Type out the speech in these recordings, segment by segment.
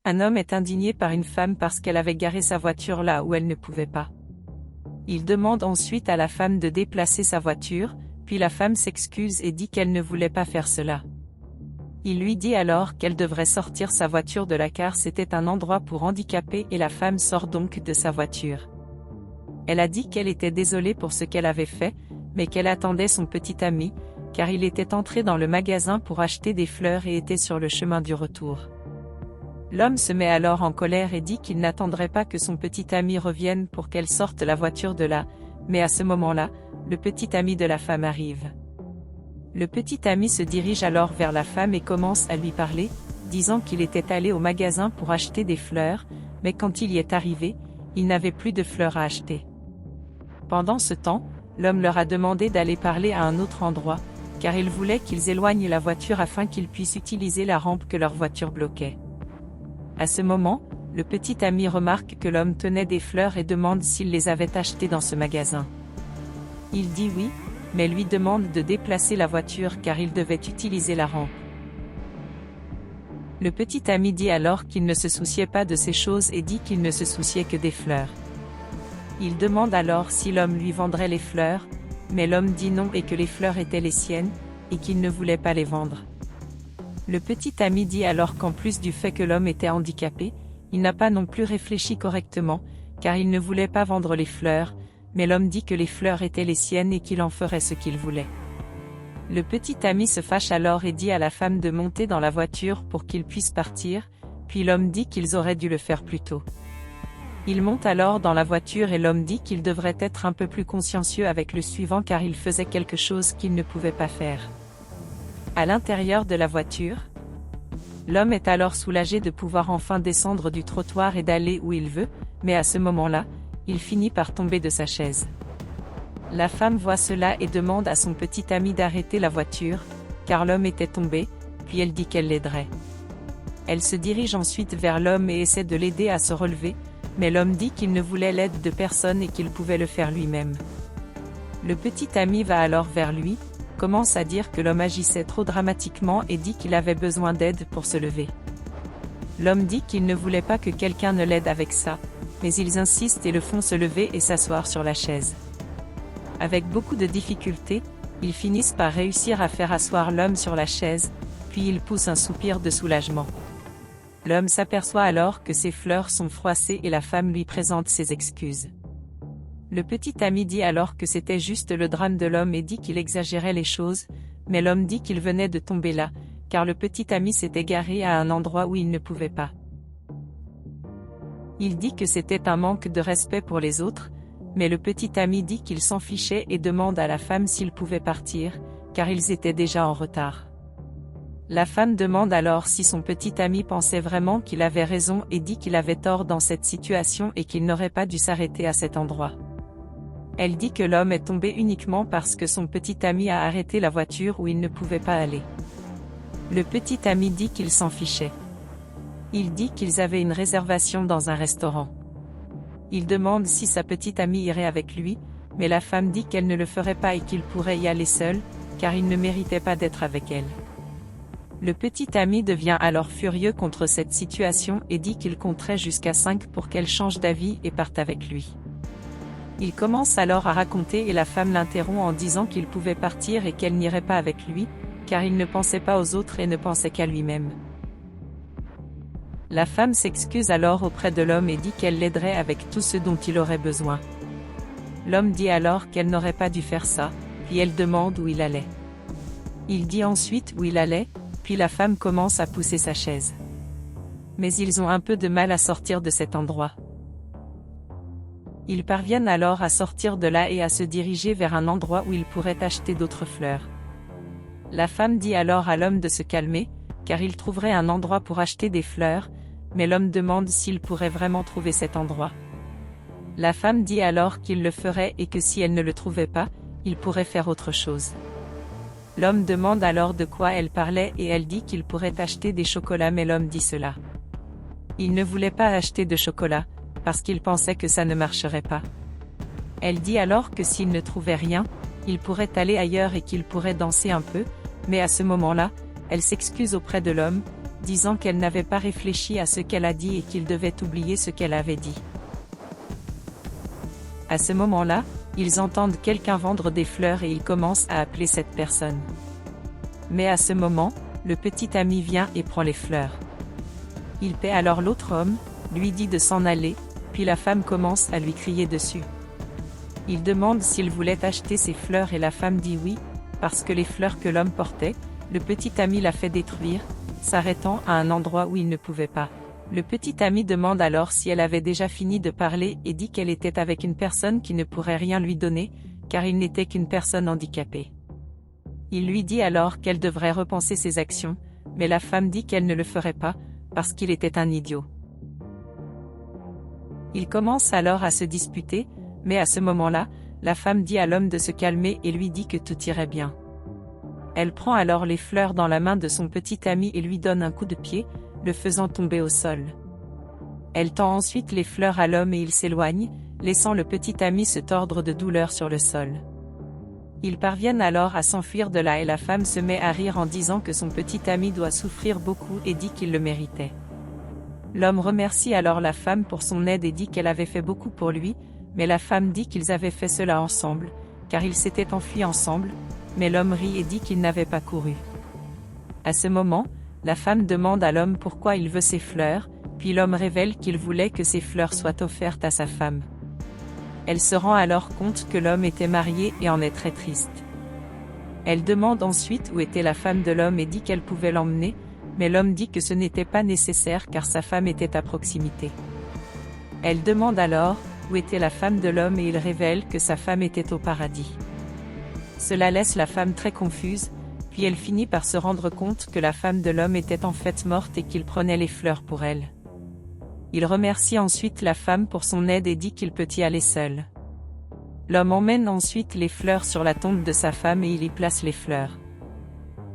Un homme est indigné par une femme parce qu'elle avait garé sa voiture là où elle ne pouvait pas. Il demande ensuite à la femme de déplacer sa voiture, puis la femme s'excuse et dit qu'elle ne voulait pas faire cela. Il lui dit alors qu'elle devrait sortir sa voiture de là car c'était un endroit pour handicapés et la femme sort donc de sa voiture. Elle a dit qu'elle était désolée pour ce qu'elle avait fait, mais qu'elle attendait son petit ami, car il était entré dans le magasin pour acheter des fleurs et était sur le chemin du retour. L'homme se met alors en colère et dit qu'il n'attendrait pas que son petit ami revienne pour qu'elle sorte la voiture de là, mais à ce moment-là, le petit ami de la femme arrive. Le petit ami se dirige alors vers la femme et commence à lui parler, disant qu'il était allé au magasin pour acheter des fleurs, mais quand il y est arrivé, il n'avait plus de fleurs à acheter. Pendant ce temps, l'homme leur a demandé d'aller parler à un autre endroit, car il voulait qu'ils éloignent la voiture afin qu'ils puissent utiliser la rampe que leur voiture bloquait. À ce moment, le petit ami remarque que l'homme tenait des fleurs et demande s'il les avait achetées dans ce magasin. Il dit oui, mais lui demande de déplacer la voiture car il devait utiliser la rampe. Le petit ami dit alors qu'il ne se souciait pas de ces choses et dit qu'il ne se souciait que des fleurs. Il demande alors si l'homme lui vendrait les fleurs, mais l'homme dit non et que les fleurs étaient les siennes, et qu'il ne voulait pas les vendre. Le petit ami dit alors qu'en plus du fait que l'homme était handicapé, il n'a pas non plus réfléchi correctement, car il ne voulait pas vendre les fleurs, mais l'homme dit que les fleurs étaient les siennes et qu'il en ferait ce qu'il voulait. Le petit ami se fâche alors et dit à la femme de monter dans la voiture pour qu'ils puissent partir, puis l'homme dit qu'ils auraient dû le faire plus tôt. Il monte alors dans la voiture et l'homme dit qu'il devrait être un peu plus consciencieux avec le suivant car il faisait quelque chose qu'il ne pouvait pas faire. À l'intérieur de la voiture, l'homme est alors soulagé de pouvoir enfin descendre du trottoir et d'aller où il veut, mais à ce moment-là, il finit par tomber de sa chaise. La femme voit cela et demande à son petit ami d'arrêter la voiture, car l'homme était tombé, puis elle dit qu'elle l'aiderait. Elle se dirige ensuite vers l'homme et essaie de l'aider à se relever, mais l'homme dit qu'il ne voulait l'aide de personne et qu'il pouvait le faire lui-même. Le petit ami va alors vers lui, commence à dire que l'homme agissait trop dramatiquement et dit qu'il avait besoin d'aide pour se lever. L'homme dit qu'il ne voulait pas que quelqu'un ne l'aide avec ça, mais ils insistent et le font se lever et s'asseoir sur la chaise. Avec beaucoup de difficultés, ils finissent par réussir à faire asseoir l'homme sur la chaise, puis il pousse un soupir de soulagement. L'homme s'aperçoit alors que ses fleurs sont froissées et la femme lui présente ses excuses. Le petit ami dit alors que c'était juste le drame de l'homme et dit qu'il exagérait les choses, mais l'homme dit qu'il venait de tomber là, car le petit ami s'était garé à un endroit où il ne pouvait pas. Il dit que c'était un manque de respect pour les autres, mais le petit ami dit qu'il s'en fichait et demande à la femme s'il pouvait partir, car ils étaient déjà en retard. La femme demande alors si son petit ami pensait vraiment qu'il avait raison et dit qu'il avait tort dans cette situation et qu'il n'aurait pas dû s'arrêter à cet endroit. Elle dit que l'homme est tombé uniquement parce que son petit ami a arrêté la voiture où il ne pouvait pas aller. Le petit ami dit qu'il s'en fichait. Il dit qu'ils avaient une réservation dans un restaurant. Il demande si sa petite amie irait avec lui, mais la femme dit qu'elle ne le ferait pas et qu'il pourrait y aller seul, car il ne méritait pas d'être avec elle. Le petit ami devient alors furieux contre cette situation et dit qu'il compterait jusqu'à 5 pour qu'elle change d'avis et parte avec lui. Il commence alors à raconter et la femme l'interrompt en disant qu'il pouvait partir et qu'elle n'irait pas avec lui, car il ne pensait pas aux autres et ne pensait qu'à lui-même. La femme s'excuse alors auprès de l'homme et dit qu'elle l'aiderait avec tout ce dont il aurait besoin. L'homme dit alors qu'elle n'aurait pas dû faire ça, puis elle demande où il allait. Il dit ensuite où il allait, puis la femme commence à pousser sa chaise. Mais ils ont un peu de mal à sortir de cet endroit. Ils parviennent alors à sortir de là et à se diriger vers un endroit où ils pourraient acheter d'autres fleurs. La femme dit alors à l'homme de se calmer, car il trouverait un endroit pour acheter des fleurs, mais l'homme demande s'il pourrait vraiment trouver cet endroit. La femme dit alors qu'il le ferait et que si elle ne le trouvait pas, il pourrait faire autre chose. L'homme demande alors de quoi elle parlait et elle dit qu'il pourrait acheter des chocolats mais l'homme dit cela. Il ne voulait pas acheter de chocolat, parce qu'il pensait que ça ne marcherait pas. Elle dit alors que s'il ne trouvait rien, il pourrait aller ailleurs et qu'il pourrait danser un peu, mais à ce moment-là, elle s'excuse auprès de l'homme, disant qu'elle n'avait pas réfléchi à ce qu'elle a dit et qu'il devait oublier ce qu'elle avait dit. À ce moment-là, ils entendent quelqu'un vendre des fleurs et ils commencent à appeler cette personne. Mais à ce moment, le petit ami vient et prend les fleurs. Il paie alors l'autre homme, lui dit de s'en aller, puis la femme commence à lui crier dessus. Il demande s'il voulait acheter ces fleurs et la femme dit oui, parce que les fleurs que l'homme portait, le petit ami l'a fait détruire, s'arrêtant à un endroit où il ne pouvait pas. Le petit ami demande alors si elle avait déjà fini de parler et dit qu'elle était avec une personne qui ne pourrait rien lui donner, car il n'était qu'une personne handicapée. Il lui dit alors qu'elle devrait repenser ses actions, mais la femme dit qu'elle ne le ferait pas, parce qu'il était un idiot. Ils commencent alors à se disputer, mais à ce moment-là, la femme dit à l'homme de se calmer et lui dit que tout irait bien. Elle prend alors les fleurs dans la main de son petit ami et lui donne un coup de pied, le faisant tomber au sol. Elle tend ensuite les fleurs à l'homme et il s'éloigne, laissant le petit ami se tordre de douleur sur le sol. Ils parviennent alors à s'enfuir de là et la femme se met à rire en disant que son petit ami doit souffrir beaucoup et dit qu'il le méritait. L'homme remercie alors la femme pour son aide et dit qu'elle avait fait beaucoup pour lui, mais la femme dit qu'ils avaient fait cela ensemble, car ils s'étaient enfuis ensemble, mais l'homme rit et dit qu'il n'avait pas couru. À ce moment, la femme demande à l'homme pourquoi il veut ces fleurs, puis l'homme révèle qu'il voulait que ces fleurs soient offertes à sa femme. Elle se rend alors compte que l'homme était marié et en est très triste. Elle demande ensuite où était la femme de l'homme et dit qu'elle pouvait l'emmener, mais l'homme dit que ce n'était pas nécessaire car sa femme était à proximité. Elle demande alors où était la femme de l'homme et il révèle que sa femme était au paradis. Cela laisse la femme très confuse, puis elle finit par se rendre compte que la femme de l'homme était en fait morte et qu'il prenait les fleurs pour elle. Il remercie ensuite la femme pour son aide et dit qu'il peut y aller seul. L'homme emmène ensuite les fleurs sur la tombe de sa femme et il y place les fleurs.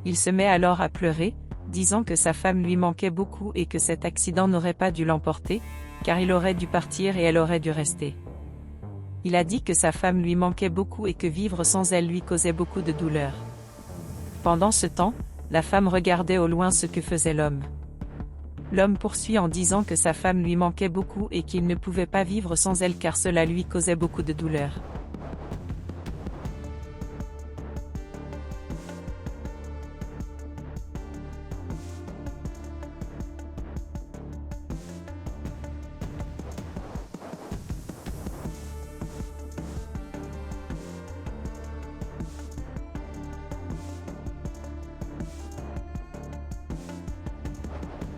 Il se met alors à pleurer, disant que sa femme lui manquait beaucoup et que cet accident n'aurait pas dû l'emporter, car il aurait dû partir et elle aurait dû rester. Il a dit que sa femme lui manquait beaucoup et que vivre sans elle lui causait beaucoup de douleur. Pendant ce temps, la femme regardait au loin ce que faisait l'homme. L'homme poursuit en disant que sa femme lui manquait beaucoup et qu'il ne pouvait pas vivre sans elle car cela lui causait beaucoup de douleur.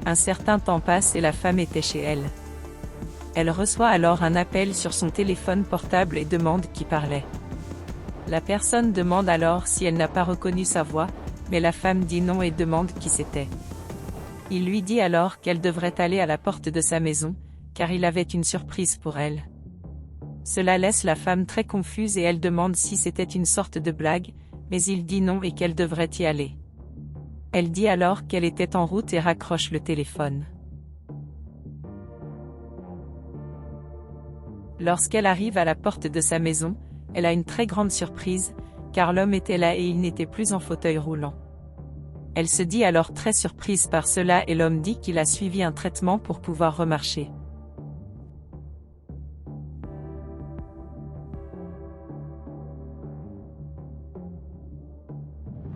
Un certain temps passe et la femme était chez elle. Elle reçoit alors un appel sur son téléphone portable et demande qui parlait. La personne demande alors si elle n'a pas reconnu sa voix, mais la femme dit non et demande qui c'était. Il lui dit alors qu'elle devrait aller à la porte de sa maison, car il avait une surprise pour elle. Cela laisse la femme très confuse et elle demande si c'était une sorte de blague, mais il dit non et qu'elle devrait y aller. Elle dit alors qu'elle était en route et raccroche le téléphone. Lorsqu'elle arrive à la porte de sa maison, elle a une très grande surprise, car l'homme était là et il n'était plus en fauteuil roulant. Elle se dit alors très surprise par cela et l'homme dit qu'il a suivi un traitement pour pouvoir remarcher.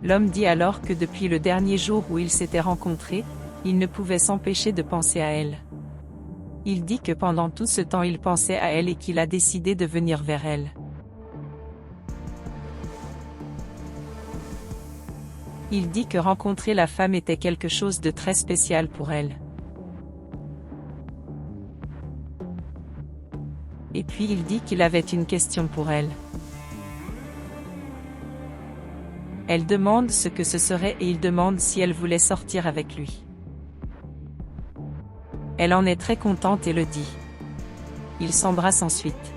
L'homme dit alors que depuis le dernier jour où ils s'étaient rencontrés, il ne pouvait s'empêcher de penser à elle. Il dit que pendant tout ce temps il pensait à elle et qu'il a décidé de venir vers elle. Il dit que rencontrer la femme était quelque chose de très spécial pour elle. Et puis il dit qu'il avait une question pour elle. Elle demande ce que ce serait et il demande si elle voulait sortir avec lui. Elle en est très contente et le dit. Ils s'embrassent ensuite.